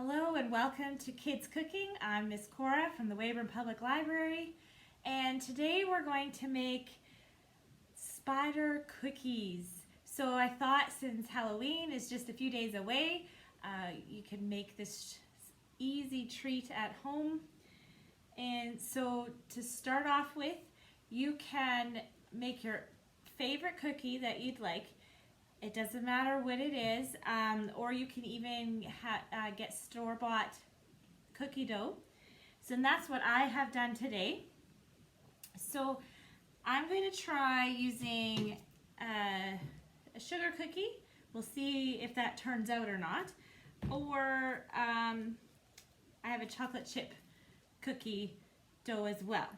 Hello and welcome to Kids Cooking. I'm Miss Cora from the Weyburn Public Library, and today we're going to make spider cookies. So I thought since Halloween is just a few days away, you can make this easy treat at home. And so to start off with, you can make your favorite cookie that you'd like. It doesn't matter what it is, or you can even get store-bought cookie dough. So that's what I have done today. So I'm going to try using a sugar cookie. We'll see if that turns out or not. Or I have a chocolate chip cookie dough as well.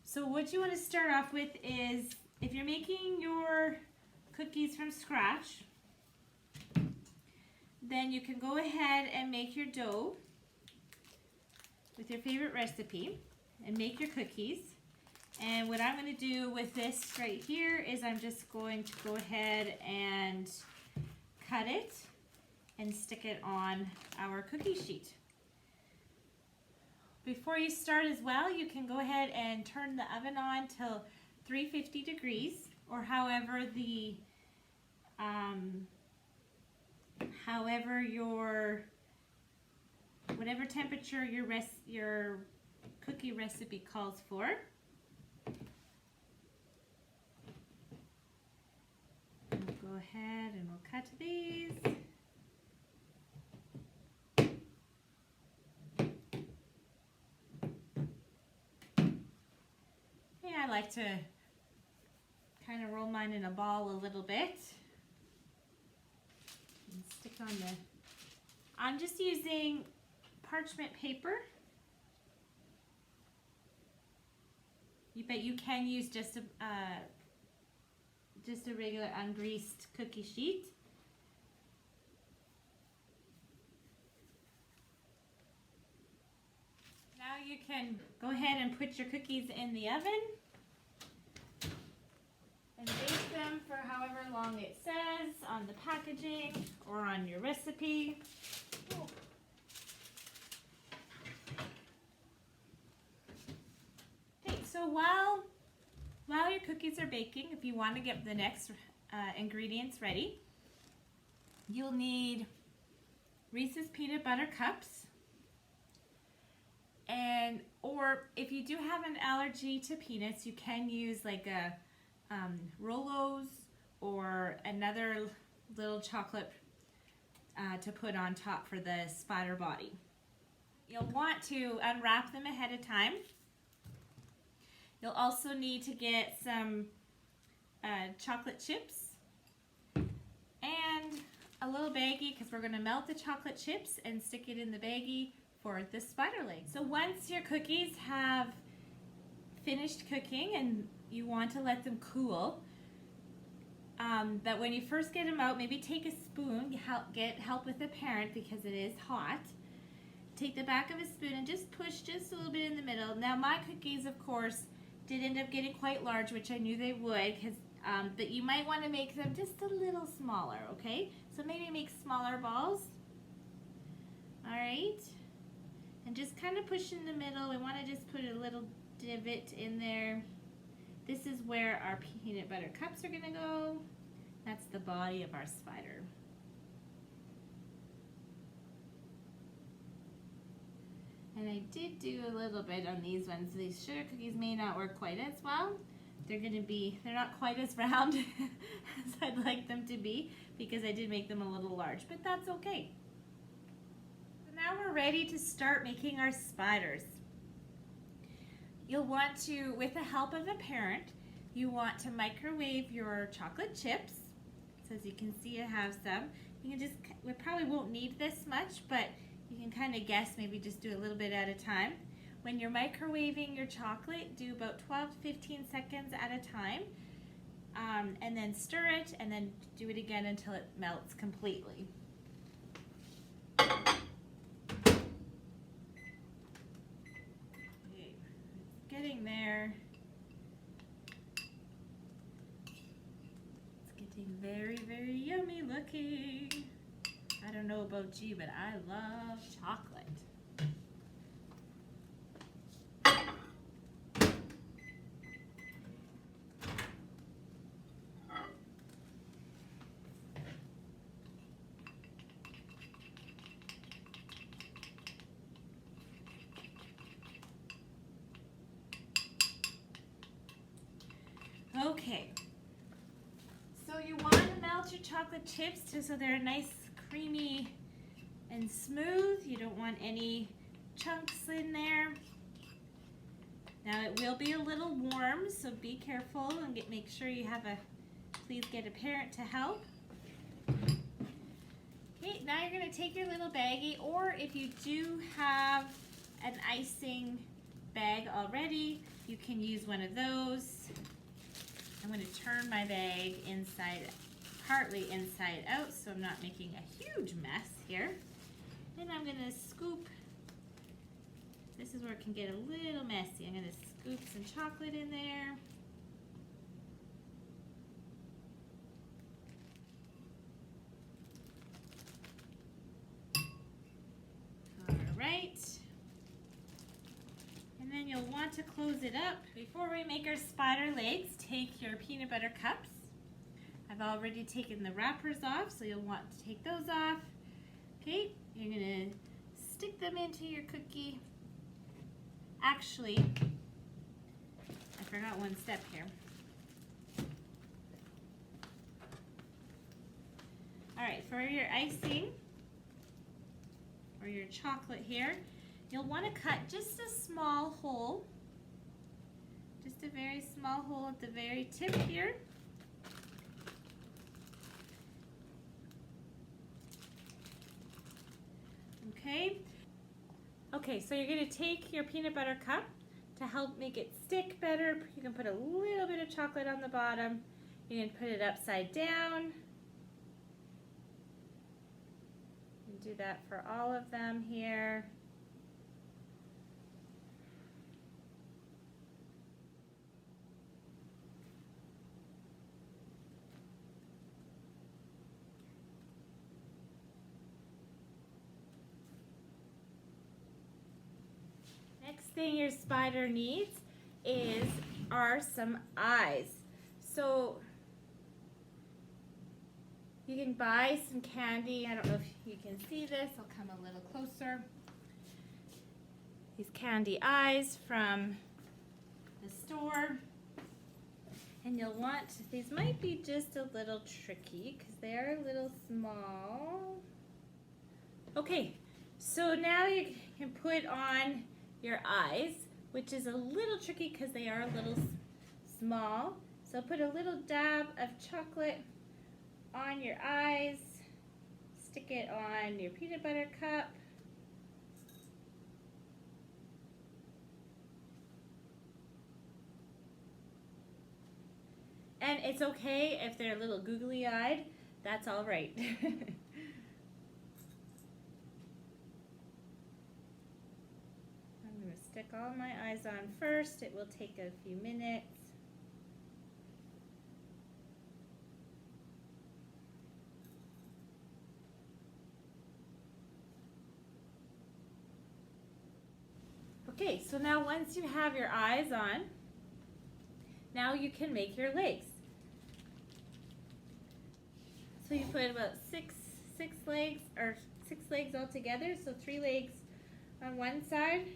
So what you want to start off with is, if you're making your cookies from scratch, then you can go ahead and make your dough with your favorite recipe and make your cookies. And what I'm going to do with this right here is I'm just going to go ahead and cut it and stick it on our cookie sheet. Before you start as well, you can go ahead and turn the oven on till 350 degrees, or however whatever temperature your cookie recipe calls for. We'll go ahead and we'll cut these. Yeah, I like to kind of roll mine in a ball a little bit and stick on the, I'm just using parchment paper, but you can use just a regular ungreased cookie sheet. Now you can go ahead and put your cookies in the oven and bake them for however long it says on the packaging or on your recipe. Okay, so while your cookies are baking, if you want to get the next ingredients ready, you'll need Reese's Peanut Butter Cups, or if you do have an allergy to peanuts, you can use like a Rolos or another little chocolate to put on top for the spider body. You'll want to unwrap them ahead of time. You'll also need to get some chocolate chips and a little baggie, because we're going to melt the chocolate chips and stick it in the baggie for the spider leg. So once your cookies have finished cooking and you want to let them cool, but when you first get them out, maybe take a spoon, get help with a parent because it is hot. Take the back of a spoon and just push just a little bit in the middle. Now my cookies, of course, did end up getting quite large, which I knew they would, but you might want to make them just a little smaller, okay? So maybe make smaller balls. All right, and just kind of push in the middle. We want to just put a little divot in there. This is where our peanut butter cups are going to go. That's the body of our spider. And I did do a little bit on these ones. These sugar cookies may not work quite as well. They're not quite as round as I'd like them to be, because I did make them a little large, but that's okay. So now we're ready to start making our spiders. You'll want to, with the help of a parent, you want to microwave your chocolate chips. So as you can see, I have some. You can we probably won't need this much, but you can kind of guess, maybe just do a little bit at a time. When you're microwaving your chocolate, do about 12 to 15 seconds at a time, and then stir it, and then do it again until it melts completely. Okay, it's getting there. It's getting very, very yummy looking. I don't know about you, but I love chocolate. Okay, so you want to melt your chocolate chips so they're nice, creamy, and smooth. You don't want any chunks in there. Now it will be a little warm, so be careful and make sure you have please get a parent to help. Okay, now you're going to take your little baggie, or if you do have an icing bag already, you can use one of those. I'm going to turn my bag partly inside out, so I'm not making a huge mess here. Then I'm going to scoop. This is where it can get a little messy. I'm going to scoop some chocolate in there. All right. And then you'll want to close it up. Before we make our spider legs, take your peanut butter cups. I've already taken the wrappers off, so you'll want to take those off. Okay, you're going to stick them into your cookie. Actually, I forgot one step here. All right, for your icing, or your chocolate here, you'll want to cut just a small hole, just a very small hole at the very tip here. Okay. Okay, so you're going to take your peanut butter cup to help make it stick better. You can put a little bit of chocolate on the bottom. You can put it upside down. You can do that for all of them here. Next thing your spider needs are some eyes. So you can buy some candy. I don't know if you can see this. I'll come a little closer. These candy eyes from the store. And you'll want, these might be just a little tricky because they're a little small. Okay, so now you can put on your eyes, which is a little tricky because they are a little small. So put a little dab of chocolate on your eyes, stick it on your peanut butter cup. And it's okay if they're a little googly-eyed, that's all right. I'm going to stick all my eyes on first. It will take a few minutes. Okay, so now once you have your eyes on, now you can make your legs. So you put about six legs all together, so 3 legs on one side.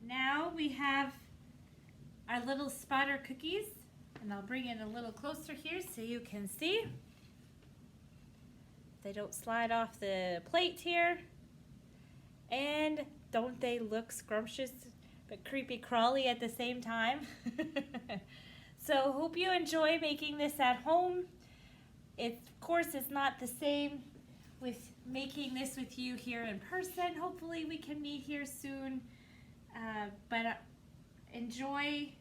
Now we have our little spider cookies. And I'll bring it a little closer here so you can see. They don't slide off the plate here. And don't they look scrumptious but creepy crawly at the same time? So hope you enjoy making this at home. It, of course, is not the same with making this with you here in person. Hopefully we can meet here soon. But enjoy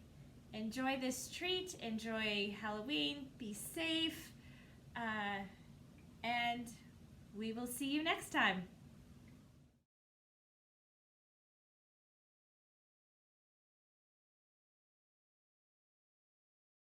this treat. Enjoy Halloween. Be safe. And we will see you next time.